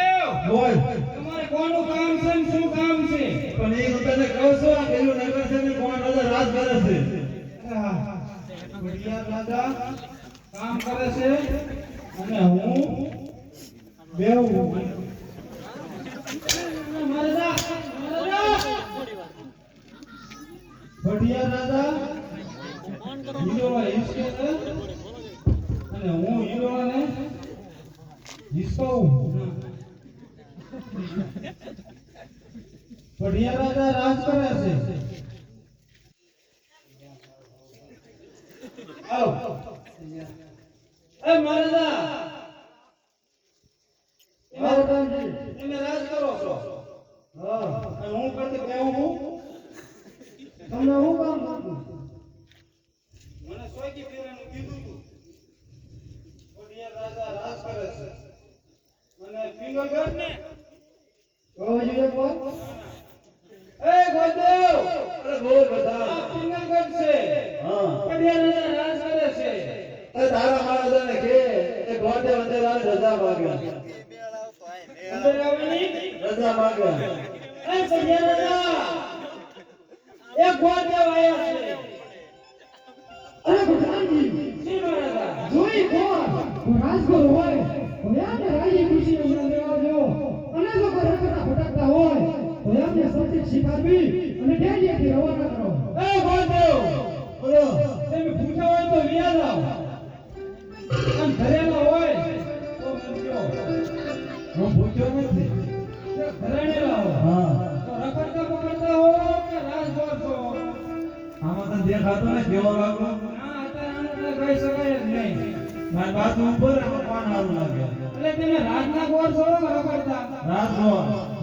તમારે કોનું કામ છે ને શું કામ છે? પણ એ વખતે કહું છું આ પેલું નગર છે ને કોણ રાજા રાજ કરે છે. ભડિયા રાજા કામ કરે છે અને હું બેહું. ભડિયા રાજા હીરોવા હિસકે છે અને હું હીરોવાને હિસકાવું. ભડિયા રાજા રાજ કરે છે. આવ એ મહારાજા તમે રાજ કરો છો. હા અને હું કરતી કેવું હું તમને હું કામ કરું? મને સોયકી ફેરાનું કીધું તું. ભડિયા રાજા રાજ કરે છે અને પિંગલગઢ ને ગોજે બોલ. એ ગોદેવ અરે બોલ બધા. પિંગલગઢ છે. હા ભડિયા રાજા રાજ કરે છે. એ તારા મહારાજાને કે એ ગોટે અંદર આને રજા માંગે. અંદર આવવાની રજા માંગે. એ ભડિયા રાજા એ ગોદે આયા છે. અરે ભગવાનજી જી મહારાજા જોઈ કોણ રાજગોર હોય ભયાને રાજી ખુશી ઉમરા દેવા જો અને જો કોઈ રખડા ભટકતા હોય તો એમને સત્ય સ્વીકારવી અને ડેલીથી રવાના કરો. એ ગોદેવ બોલો તમે પૂછા હોય તો વિયા જાવ અને ઘરેલા હોય તો મને હું ભૂખ્યો નથી. ઘરેલા હોય હા તો રખડતા પકડતા હો કે રાજગોર છો? આમાં તને દેખાતો ને કેવો લાગો. ના અત્યારે કહી શકાય જ નહીં. મારી બાજુ ઉપર આમાં કોણ સારું લાગે. એટલે તમે રાજના ગોર છો કે રખડતા? રાજનો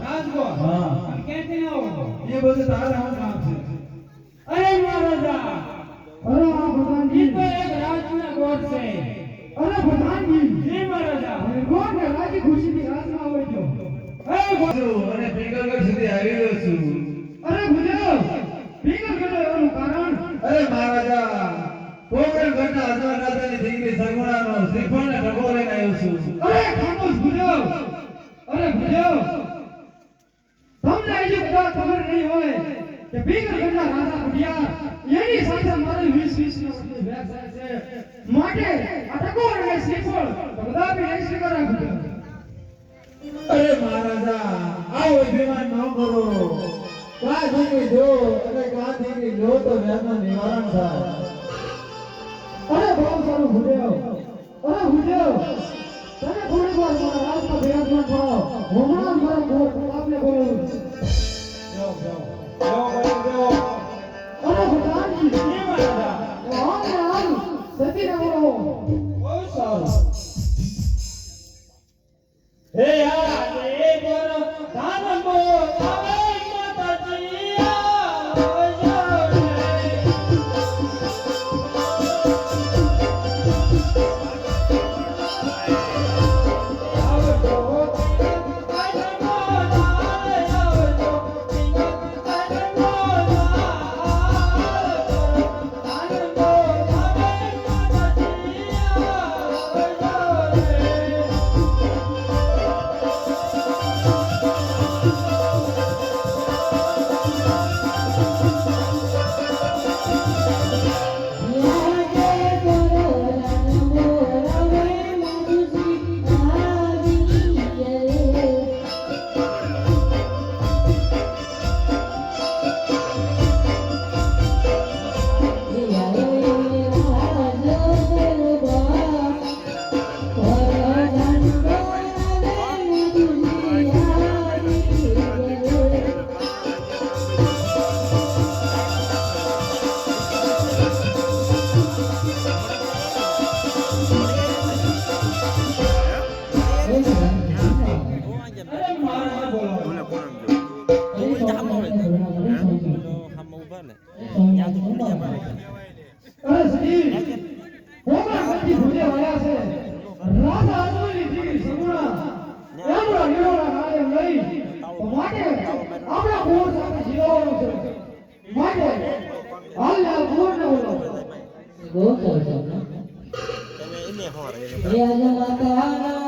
રાજગોર હા અને ક્યાંથી આવો? એ બધું તારે શું કામ છે? અરે મહારાજા અરે આ ભગવાનજી ઈ તો એક રાજના ગોર છે. અરે ભગવાનજી જી મહારાજા અને કોણ રાજી ખુશીથી રાજમાં હોય જો. એ અને પિંગલગઢ સુધી આવી ગયો છું. અરે ભુદેવ પિંગલગઢ એનું કારણ અરે મહારાજા પોકરણગઢના અજવા રાજાની દીકરી સગુણાનો શ્રીફળને ઢગો લઈને આવ્યો છું. અરે ખામોશ ભુદેવ. અરે ભુદેવ તમને હજી કદાચ ખબર નહીં હોય કે પિંગલગઢના રાજા ભડિયા એની સાથે મારી 20 વર્ષની ભેટ થાય છે. માટે આ ટકો અને શ્રીફળ કદાપી નહીં સ્વીકારાય ભુદેવ. અરે મહારાજા આવો અભિમાન ન કરો. કાં દીકરી જો અને કાં દીકરી લો તો વેદના નિવારણ થાય. અરે બહુ સારું ભુદેવ. અરે ભુદેવ તમે થોડી વાર મારા રાજમાં બિરાજમાન થાઓ. હમણાં જ મારા આપને બોલાવું. જાઓ જાઓ જાઓ જાઓ. અરે ભગવાનજી જી મહારાજા આમ સતીને બોલાવો. બહુ સારું. હે આજે ગોર ધાનમો આવે માતાજી આવજો રે. આવજો ધાનમો આવે આવજો ધાનમો આવે ધાનમો આવે માતાજી આવજો રે. અરે સજી હોમા કદી ભૂલે વાયા છે રાજા અજમલની દીકરી સગુણા એમના નિરોળા નાળે લઈ તો માટે આપણા ગોળ સાથે જીવવાનું છે માટે હાલ ગોળ ન બોલો ગોળ તો એ માતા